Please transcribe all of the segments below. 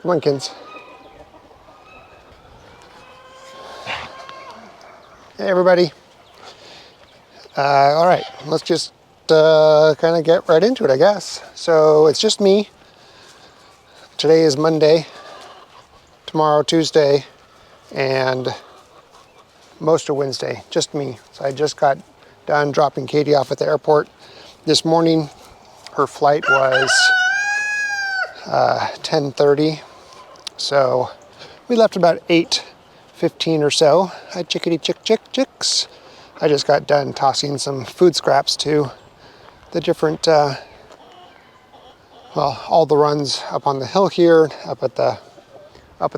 Come on, Kins. Hey, everybody. All right, let's just kind of get right into it, I guess. So it's just me. Today is Monday, tomorrow Tuesday, and most of Wednesday, just me. So I just got done dropping Katie off at the airport this morning. Her flight was 10:30, so we left about 8:15 or so. Hi, chickadee chicks. I just got done tossing some food scraps to the different, all the runs up on the hill here, up at the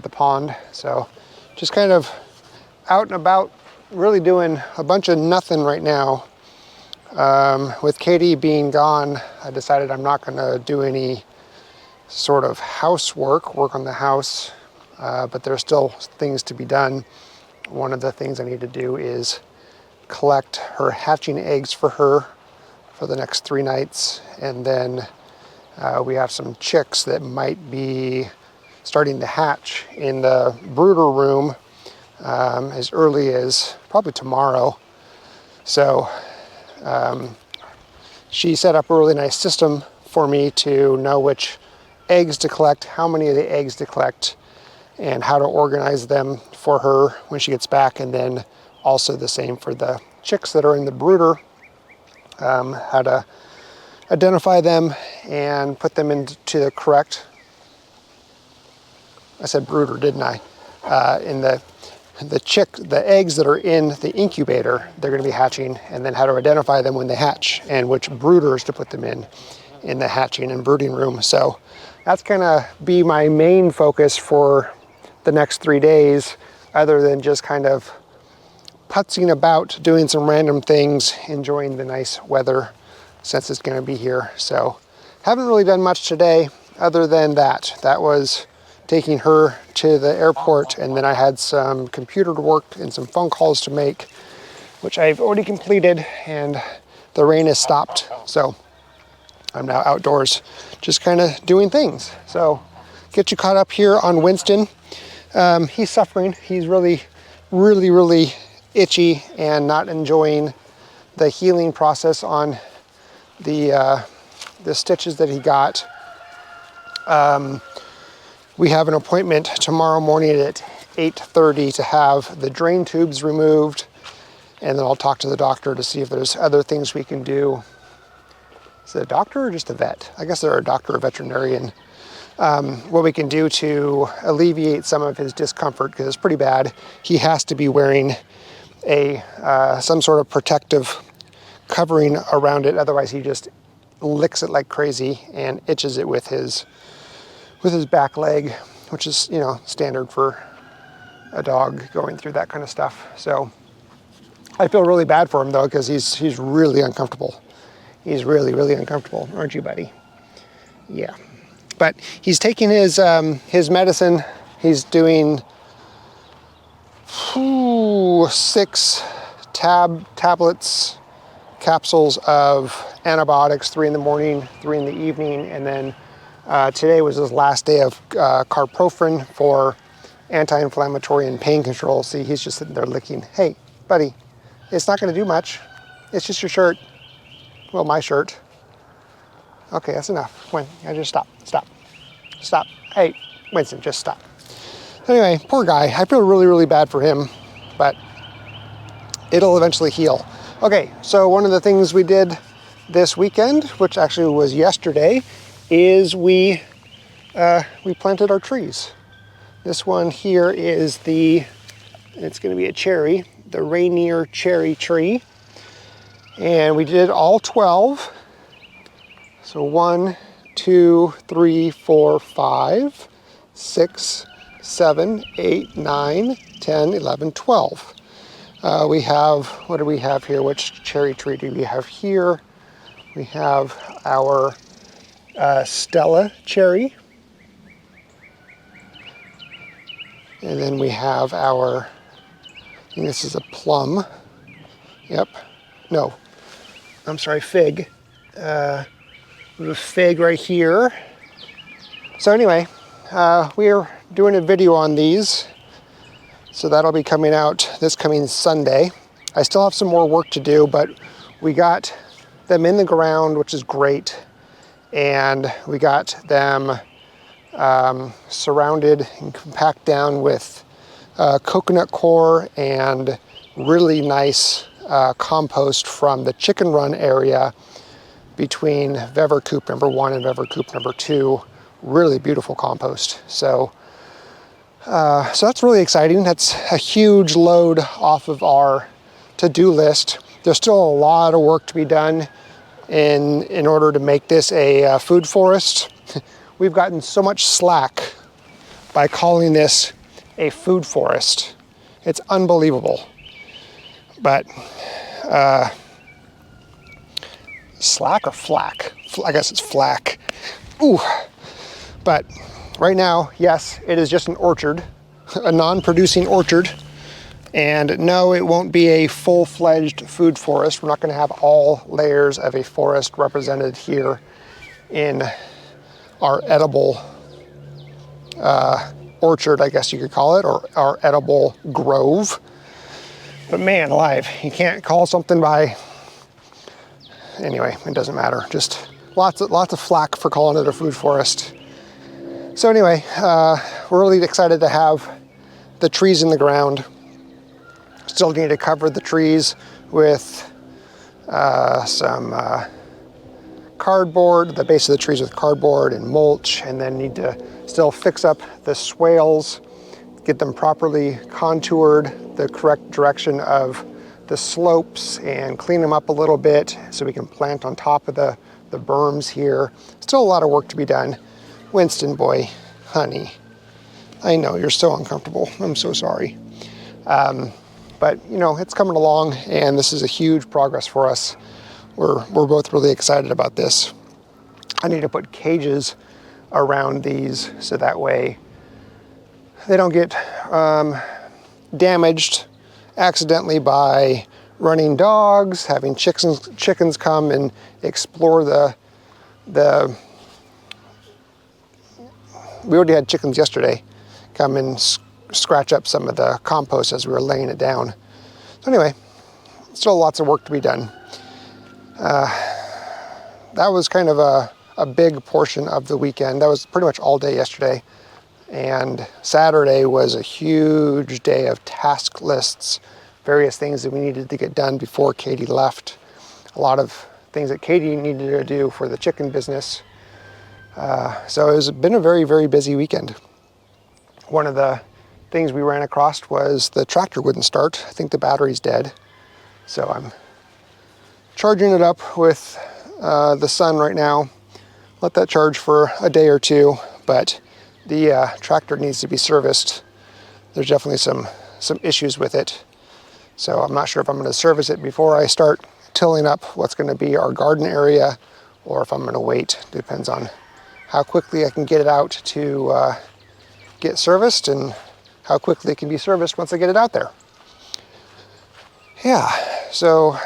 pond. So just kind of out and about, really doing a bunch of nothing right now. With Katie being gone, I decided I'm not going to do any sort of work on the house, but there's still things to be done. One of the things I need to do is collect her hatching eggs for her for the next 3 nights, and then we have some chicks that might be starting to hatch in the brooder room as early as probably tomorrow. So she set up a really nice system for me to know which eggs to collect, how many of the eggs to collect, and how to organize them for her when she gets back, and then also the same for the chicks that are in the brooder, how to identify them and put them into the correct, I said brooder, didn't I? In the eggs that are in the incubator, they're going to be hatching, and then how to identify them when they hatch, and which brooders to put them in the hatching and brooding room. So that's going to be my main focus for the next 3 days, other than just kind of putzing about, doing some random things, enjoying the nice weather since it's going to be here. So haven't really done much today other than that. That was taking her to the airport, and then I had some computer work and some phone calls to make, which I've already completed, and the rain has stopped. So I'm now outdoors just kind of doing things. So get you caught up here on Winston. He's suffering. He's really itchy and not enjoying the healing process on the stitches that he got. We have an appointment tomorrow morning at 8:30 to have the drain tubes removed, and then I'll talk to the doctor to see if there's other things we can do. Is it a doctor or just a vet? I guess they're a doctor or veterinarian. What we can do to alleviate some of his discomfort, because it's pretty bad. He has to be wearing some sort of protective covering around it, otherwise he just licks it like crazy and itches it with his back leg, which is, standard for a dog going through that kind of stuff. So I feel really bad for him though, because he's really uncomfortable. He's really uncomfortable, aren't you, buddy? Yeah. But he's taking his medicine. He's doing 6 tablets, capsules of antibiotics, 3 in the morning, 3 in the evening, and then today was his last day of carprofen for anti-inflammatory and pain control. See, he's just sitting there licking. Hey, buddy, it's not going to do much. It's just your shirt. Well, my shirt. Okay, that's enough. When I just stop. Hey, Winston, just stop. Anyway, poor guy. I feel really bad for him, but it'll eventually heal. Okay, so one of the things we did this weekend, which actually was yesterday, is we planted our trees. This one here is it's going to be a cherry, the Rainier cherry tree, and we did all 12. So 1, 2, 3, 4, 5, 6, 7, 8, 9, 10, 11, 12. We have, what do we have here? Which cherry tree do we have here? We have our Stella cherry. And then we have our, I think this is a plum. Yep. No, I'm sorry, fig. We have a fig right here. So anyway, we're doing a video on these, so that'll be coming out this coming Sunday. I still have some more work to do, but we got them in the ground, which is great, and we got them surrounded and packed down with coconut coir and really nice compost from the chicken run area between Vever coop number 1 and Vever coop number 2. Really beautiful compost. So that's really exciting. That's a huge load off of our to-do list. There's still a lot of work to be done in order to make this a food forest. We've gotten so much slack by calling this a food forest. It's unbelievable. But slack or flack? I guess it's flack. Ooh. But right now, yes, it is just an orchard, a non-producing orchard. And no, it won't be a full-fledged food forest. We're not going to have all layers of a forest represented here in our edible orchard, I guess you could call it, or our edible grove. But man alive, you can't call something by, anyway, it doesn't matter. Just lots of flack for calling it a food forest. So anyway, we're really excited to have the trees in the ground. Still need to cover the trees with some cardboard, the base of the trees with cardboard and mulch, and then need to still fix up the swales, get them properly contoured, the correct direction of the slopes, and clean them up a little bit so we can plant on top of the berms here. Still a lot of work to be done. Winston, boy, honey, I know you're so uncomfortable. I'm so sorry. But you know, it's coming along, and this is a huge progress for us. We're both really excited about this. I need to put cages around these so that way they don't get damaged accidentally by running dogs, having chickens come and explore the. We already had chickens yesterday come and scratch up some of the compost as we were laying it down. So anyway, still lots of work to be done. That was kind of a big portion of the weekend. That was pretty much all day yesterday. And Saturday was a huge day of task lists, various things that we needed to get done before Katie left. A lot of things that Katie needed to do for the chicken business. So it's been a very, very busy weekend. One of the things we ran across was the tractor wouldn't start. I think the battery's dead. So I'm charging it up with the sun right now. Let that charge for a day or two, but the tractor needs to be serviced. There's definitely some issues with it. So I'm not sure if I'm going to service it before I start tilling up what's going to be our garden area, or if I'm going to wait. Depends on how quickly I can get it out to get serviced and how quickly it can be serviced once I get it out there. Yeah, so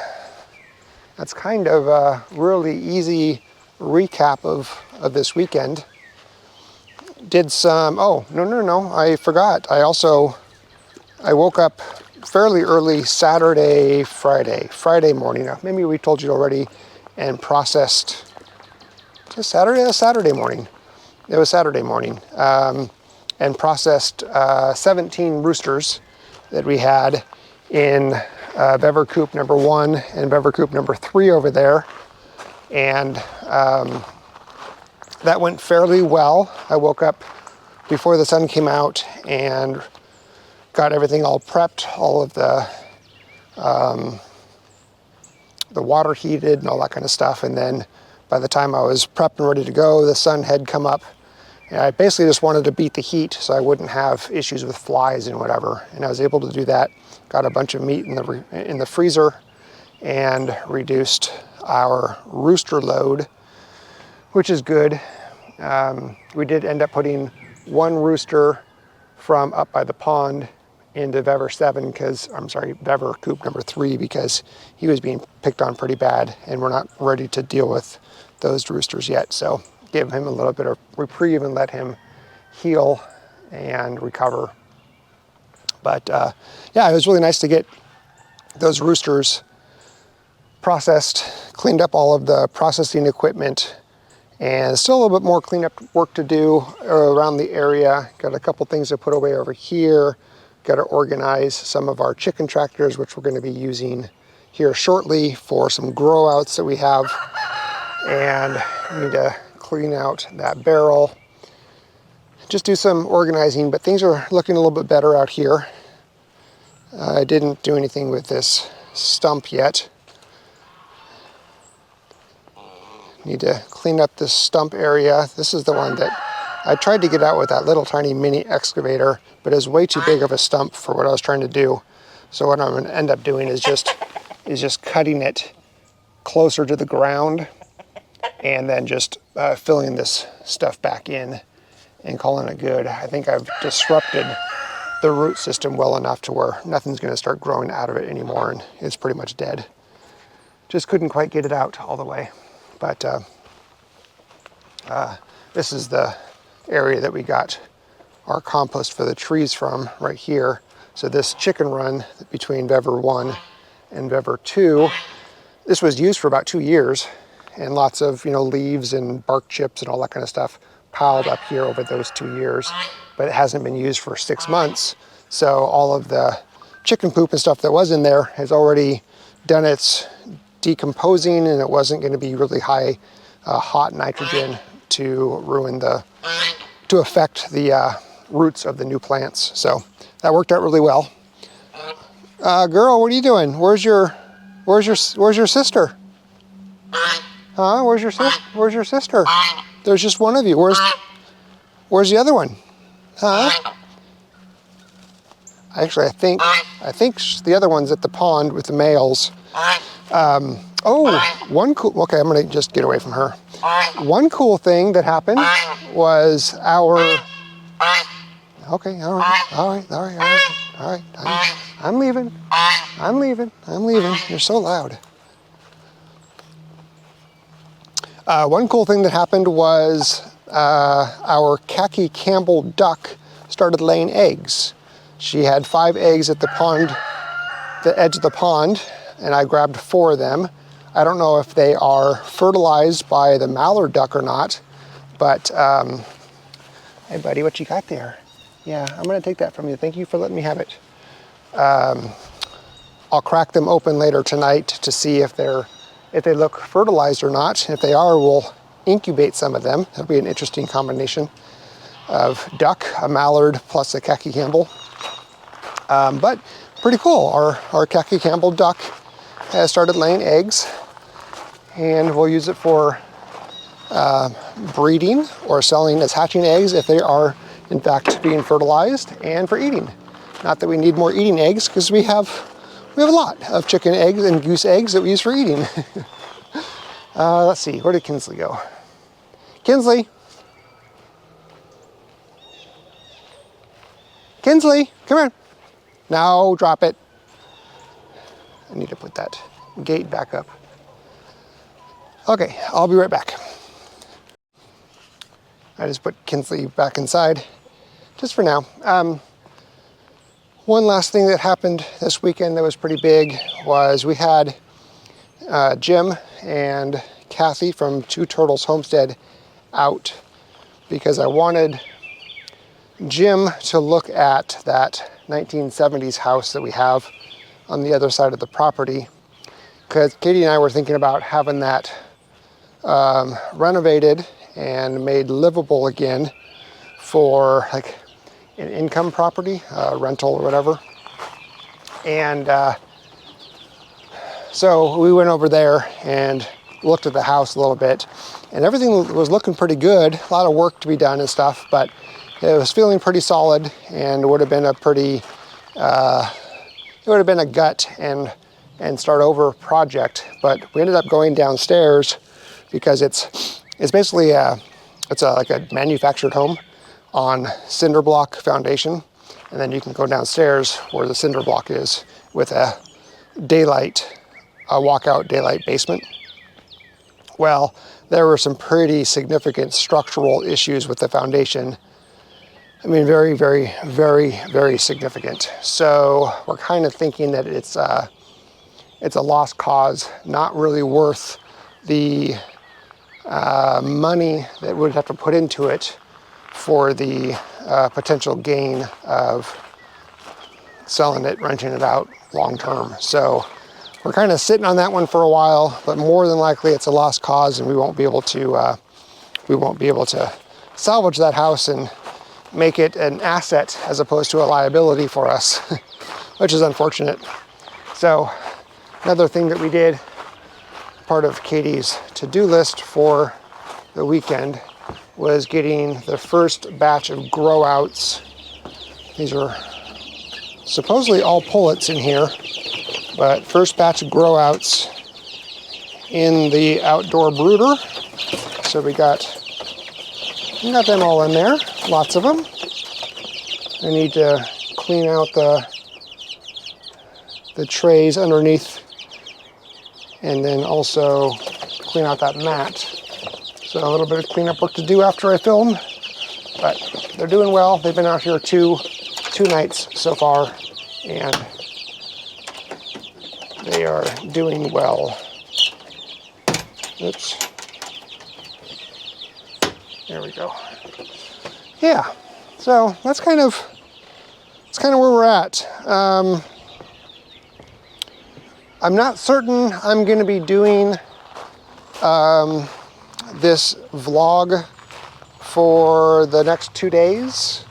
that's kind of a really easy recap of this weekend. Did some, oh, no, I forgot. I woke up fairly early Friday morning. Maybe we told you already, and processed, Saturday morning. It was Saturday morning. And processed 17 roosters that we had in Vever coop number 1 and Vever coop number 3 over there. And that went fairly well. I woke up before the sun came out and got everything all prepped, all of the water heated and all that kind of stuff. And then by the time I was prepped and ready to go, the sun had come up. And I basically just wanted to beat the heat so I wouldn't have issues with flies and whatever. And I was able to do that. Got a bunch of meat in the freezer and reduced our rooster load, which is good. We did end up putting one rooster from up by the pond into Vever coop number 3, because he was being picked on pretty bad, and we're not ready to deal with those roosters yet. So gave him a little bit of reprieve and let him heal and recover. But yeah, it was really nice to get those roosters processed, cleaned up all of the processing equipment, and still a little bit more cleanup work to do around the area. Got a couple things to put away over here. Got to organize some of our chicken tractors, which we're going to be using here shortly for some grow outs that we have. And we need to clean out that barrel. Just do some organizing, but things are looking a little bit better out here. I didn't do anything with this stump yet. Need to clean up this stump area. This is the one that I tried to get out with that little tiny mini excavator, but it was way too big of a stump for what I was trying to do. So what I'm going to end up doing is just cutting it closer to the ground and then just filling this stuff back in and calling it good. I think I've disrupted the root system well enough to where nothing's going to start growing out of it anymore, and it's pretty much dead. Just couldn't quite get it out all the way. But this is the area that we got our compost for the trees from right here. So this chicken run between Vever 1 and Vever 2, this was used for about 2 years, and lots of, you know, leaves and bark chips and all that kind of stuff piled up here over those 2 years, but it hasn't been used for 6 months. So all of the chicken poop and stuff that was in there has already done its decomposing, and it wasn't going to be really high hot nitrogen to affect the roots of the new plants. So that worked out really well. Girl, what are you doing? Where's your sister? Huh? Where's your sister? There's just one of you. Where's the other one? Huh? Actually, I think the other one's at the pond with the males. Okay, I'm gonna just get away from her. One cool thing that happened was okay, all right, I'm leaving. You're so loud. One cool thing that happened was our khaki Campbell duck started laying eggs. She had 5 eggs at the pond, the edge of the pond, and I grabbed 4 of them. I don't know if they are fertilized by the mallard duck or not, but hey buddy, what you got there? Yeah, I'm gonna take that from you. Thank you for letting me have it. I'll crack them open later tonight to see if they look fertilized or not. If they are, we'll incubate some of them. That'll be an interesting combination of duck, a mallard, plus a khaki Campbell. But pretty cool. Our khaki Campbell duck has started laying eggs, and we'll use it for breeding or selling as hatching eggs if they are in fact being fertilized, and for eating. Not that we need more eating eggs, because we have a lot of chicken eggs and goose eggs that we use for eating. Let's see, where did Kinsley go? Kinsley! Kinsley, come here. Now drop it. I need to put that gate back up. Okay, I'll be right back. I just put Kinsley back inside, just for now. One last thing that happened this weekend that was pretty big was we had Jim and Kathy from Two Turtles Homestead out because I wanted Jim to look at that 1970s house that we have on the other side of the property, because Katie and I were thinking about having that renovated and made livable again for like an income property, rental or whatever. And so we went over there and looked at the house a little bit, and everything was looking pretty good. A lot of work to be done and stuff, but it was feeling pretty solid, and would have been a pretty, it would have been a gut and start over project. But we ended up going downstairs because it's basically like a manufactured home on cinder block foundation, and then you can go downstairs where the cinder block is with a walkout daylight basement. Well, there were some pretty significant structural issues with the foundation, I mean, very, very, very, very significant. So we're kind of thinking that it's a lost cause, not really worth the money that we'd have to put into it for the potential gain of selling it, renting it out long term. So we're kind of sitting on that one for a while, but more than likely it's a lost cause, and we won't be able to salvage that house and make it an asset as opposed to a liability for us, which is unfortunate. So another thing that we did, part of Katie's to-do list for the weekend, was getting the first batch of grow outs. These are supposedly all pullets in here, but first batch of grow outs in the outdoor brooder. So we got them all in there, lots of them. I need to clean out the trays underneath, and then also clean out that mat. So a little bit of cleanup work to do after I film, but they're doing well. They've been out here two nights so far, and they are doing well. Oops. There we go. Yeah, so that's kind of where we're at. I'm not certain I'm going to be doing this vlog for the next 2 days.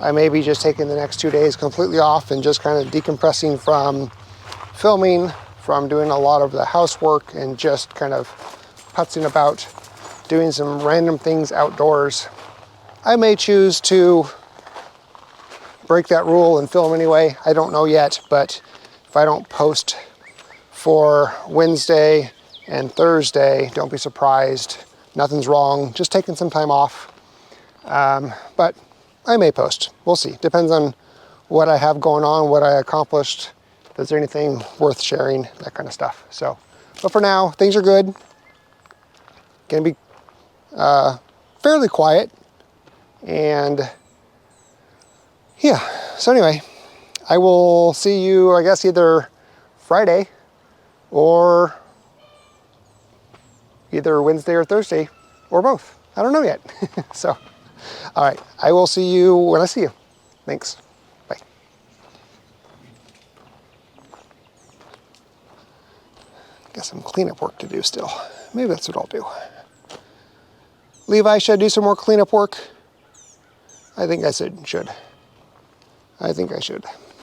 I may be just taking the next 2 days completely off and just kind of decompressing from filming, from doing a lot of the housework, and just kind of putzing about, doing some random things outdoors. I may choose to break that rule and film anyway. I don't know yet, but if I don't post for Wednesday and Thursday, don't be surprised. Nothing's wrong, just taking some time off. But I may post, we'll see. Depends on what I have going on, what I accomplished, if there's anything worth sharing, that kind of stuff. So, but for now, things are good. Gonna be fairly quiet, and yeah, so anyway, I will see you, I guess, either Friday or either Wednesday or Thursday, or both. I don't know yet. So, all right, I will see you when I see you. Thanks. Bye. Got some cleanup work to do still. Maybe that's what I'll do. Levi, should I do some more cleanup work? I think I should. I think I should.